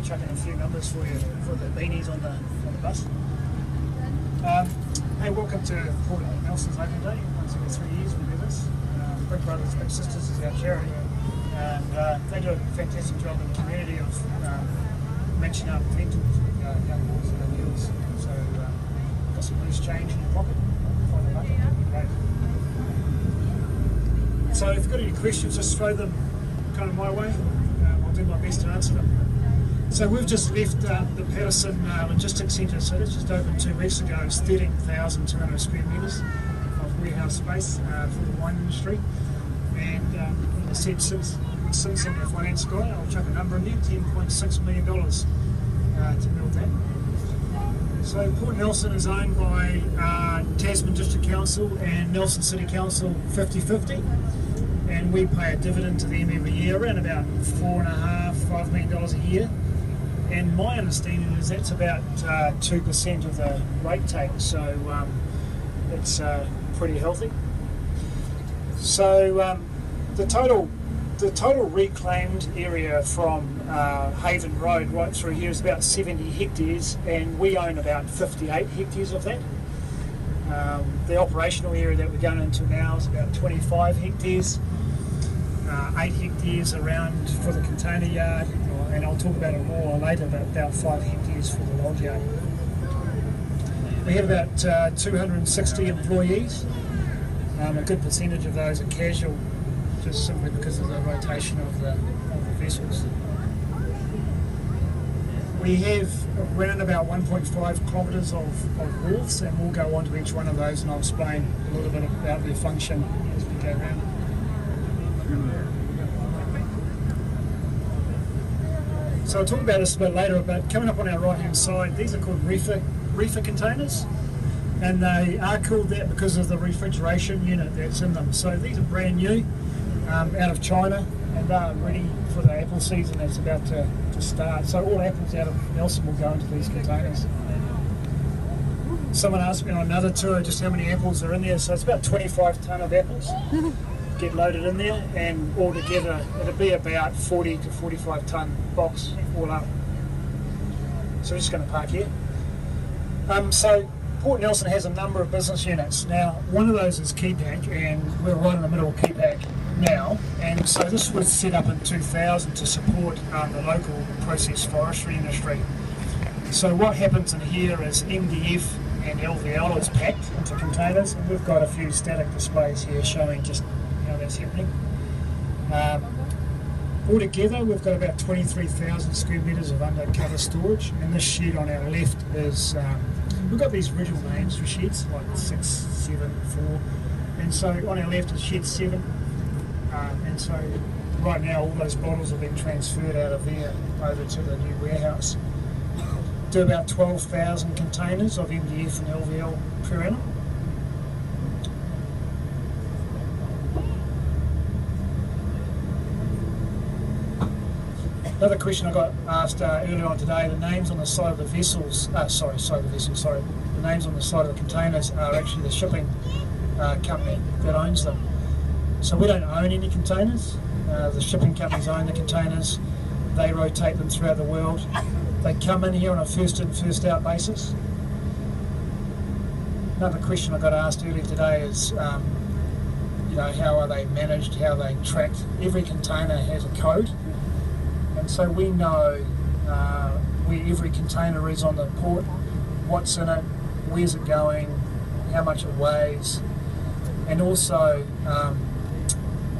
chuck in a few numbers for you for the beanies on the bus. Hey, welcome to Port Nelson's Open Day. Once every 3 years we do this. Big Brothers Big Sisters is our charity, and they do a fantastic job in the community of matching up mentors with young boys and girls. So got some loose change in your pocket. Find a bucket, that'd be great. So if you've got any questions, just throw them kind of my way. I'll do my best to answer them. So we've just left the Patterson Logistics Centre, so that's just opened 2 weeks ago. It's 13,200 square metres of warehouse space for the wine industry. And as I said, since the finance guy, I'll chuck a number in there, $10.6 million to build that. So Port Nelson is owned by Tasman District Council and Nelson City Council 50-50. And we pay a dividend to them every year, around about $4.5–5 million a year. And my understanding is that's about 2% of the rate take, so it's pretty healthy. So the total reclaimed area from Haven Road right through here is about 70 hectares, and we own about 58 hectares of that. The operational area that we're going into now is about 25 hectares. 8 hectares around for the container yard, and I'll talk about it more later, but about 5 hectares for the log yard. We have about 260 employees. A good percentage of those are casual, just simply because of the rotation of the vessels. We have around about 1.5 kilometres of wharves, and we'll go on to each one of those, and I'll explain a little bit about their function as we go around. So I'll talk about this a bit later, but coming up on our right hand side, these are called reefer containers, and they are called that because of the refrigeration unit that's in them. So these are brand new, out of China, and they're ready for the apple season that's about to start. So all apples out of Nelson will go into these containers. Someone asked me on another tour just how many apples are in there, so it's about 25 tonne of apples get loaded in there, and altogether it'll be about 40 to 45 tonne box all up. So we're just going to park here. So Port Nelson has a number of business units. Now one of those is Keypack, and we're right in the middle of Keypack now, and so this was set up in 2000 to support the local processed forestry industry. So what happens in here is MDF and LVL is packed into containers, and we've got a few static displays here showing just how that's happening. Altogether we've got about 23,000 square metres of undercover storage, and this shed on our left is, we've got these original names for sheds like 6, 7, 4, and so on our left is shed 7, and so right now all those bottles have been transferred out of there over to the new warehouse. Do about 12,000 containers of MDF and LVL per annum. Another question I got asked earlier on today, the names on the side of the vessels, the names on the side of the containers are actually the shipping company that owns them. So we don't own any containers, the shipping companies own the containers, they rotate them throughout the world. They come in here on a first in, first out basis. Another question I got asked earlier today is, how are they managed, how are they tracked? Every container has a code, and so we know where every container is on the port, what's in it, where's it going, how much it weighs, and also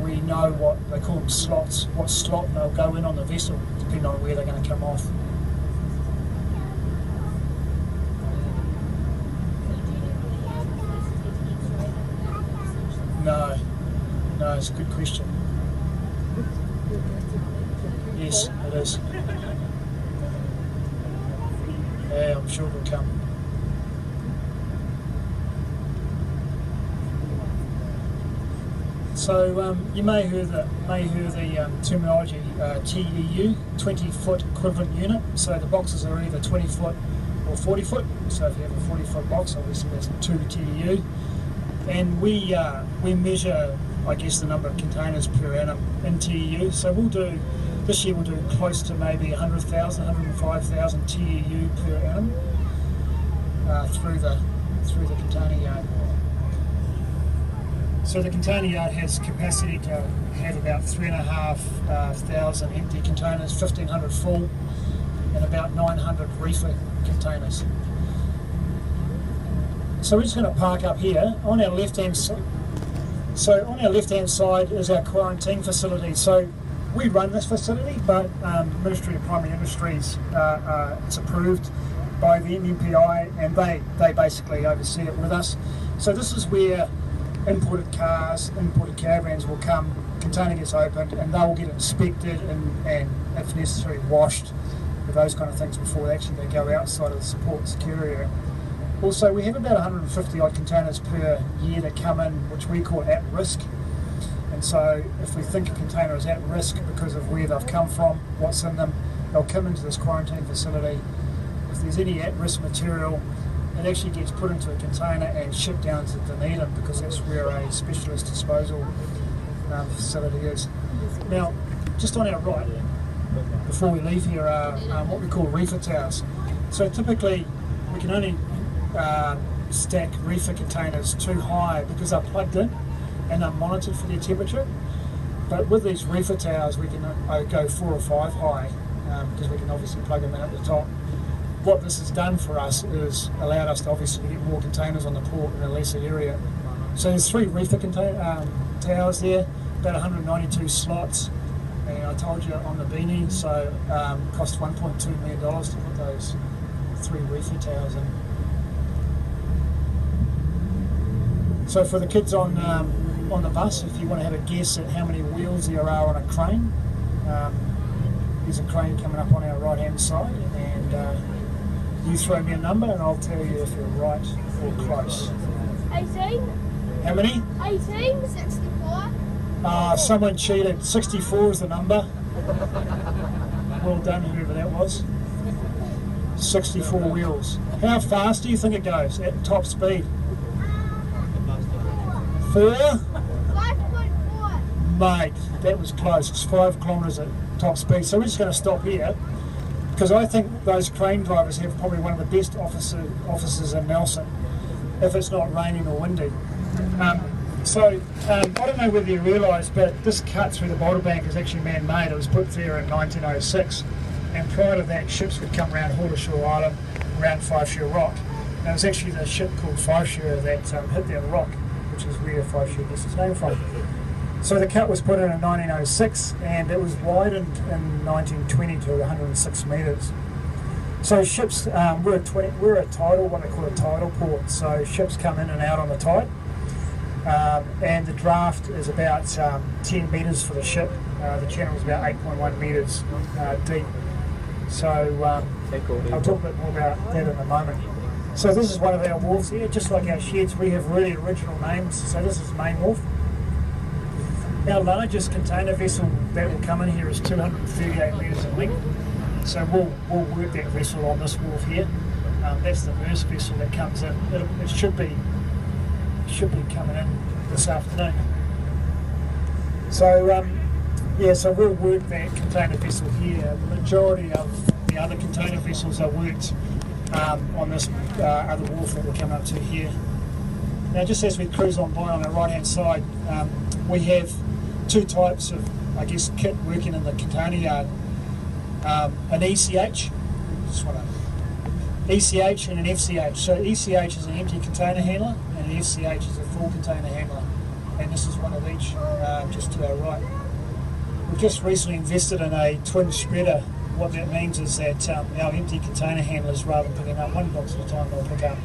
we know what they call them slots, what slot they'll go in on the vessel, depending on where they're going to come off. No, it's a good question. Yes, it is. Yeah, I'm sure it'll come. So you may hear the terminology TEU, 20-foot equivalent unit. So the boxes are either 20 foot or 40 foot. So if you have a 40 foot box, obviously that's 2 TEU. And we measure, I guess, the number of containers per annum in TEU. So we'll do This year we'll do close to maybe 100,000, 105,000 TEU per annum through the container yard. So the container yard has capacity to have about 3,500 empty containers, 1,500 full, and about 900 reefer containers. So we're just going to park up here on our left-hand side. So on our left-hand side is our quarantine facility. So we run this facility, but Ministry of Primary Industries, it's approved by the MPI, and they basically oversee it with us. So this is where imported cars, imported caravans will come, container gets opened, and they will get inspected and if necessary washed with those kind of things before they go outside of the support security area. Also, we have about 150 odd containers per year that come in, which we call at risk. And so if we think a container is at risk because of where they've come from, what's in them, they'll come into this quarantine facility. If there's any at-risk material, it actually gets put into a container and shipped down to Dunedin, because that's where a specialist disposal facility is. Now, just on our right, before we leave here, are what we call reefer towers. So typically, we can only stack reefer containers too high because they're plugged in and they're monitored for their temperature. But with these reefer towers, we can go 4 or 5 high because we can obviously plug them in at the top. What this has done for us is allowed us to obviously get more containers on the port in a lesser area. So there's 3 reefer towers there, about 192 slots, and I told you on the beanie, so cost $1.2 million to put those 3 reefer towers in. So for the kids on the bus, if you want to have a guess at how many wheels there are on a crane, there's a crane coming up on our right hand side, and you throw me a number and I'll tell you if you're right or close. 18. How many? 18. 64. Someone cheated. 64 is the number. Well done, whoever that was. 64 wheels. How fast do you think it goes at top speed? 4? 5.4. Mate, that was close. It's 5 kilometres at top speed. So we're just going to stop here, because I think those crane drivers have probably one of the best officers in Nelson, if it's not raining or windy. I don't know whether you realise, but this cut through the boulder bank is actually man-made. It was put there in 1906, and prior to that, ships would come around Hortashore Island, around Five Share Rock. And it was actually the ship called Five Share that hit that rock, which is where Five Share gets its name from. So the cut was put in 1906, and it was widened in 1920 to 106 metres. So ships, we're a tidal, what they call a tidal port. So ships come in and out on the tide, and the draft is about 10 metres for the ship. The channel is about 8.1 metres deep. So I'll talk a bit more about that in a moment. So this is one of our wharves here, just like our sheds. We have really original names. So this is Main Wharf. Our largest container vessel that will come in here is 238 metres in length. So we'll work that vessel on this wharf here. That's the first vessel that comes in. It should be coming in this afternoon. So so we'll work that container vessel here. The majority of the other container vessels are worked on this other wharf that we're coming up to here. Now, just as we cruise on by on our right hand side, we have 2 types of, I guess, kit working in the container yard. An ECH, ECH and an FCH. So ECH is an empty container handler, and an FCH is a full container handler. And this is one of each, just to our right. We've just recently invested in a twin spreader. What that means is that our empty container handlers, rather than picking up 1 box at a time, they'll pick up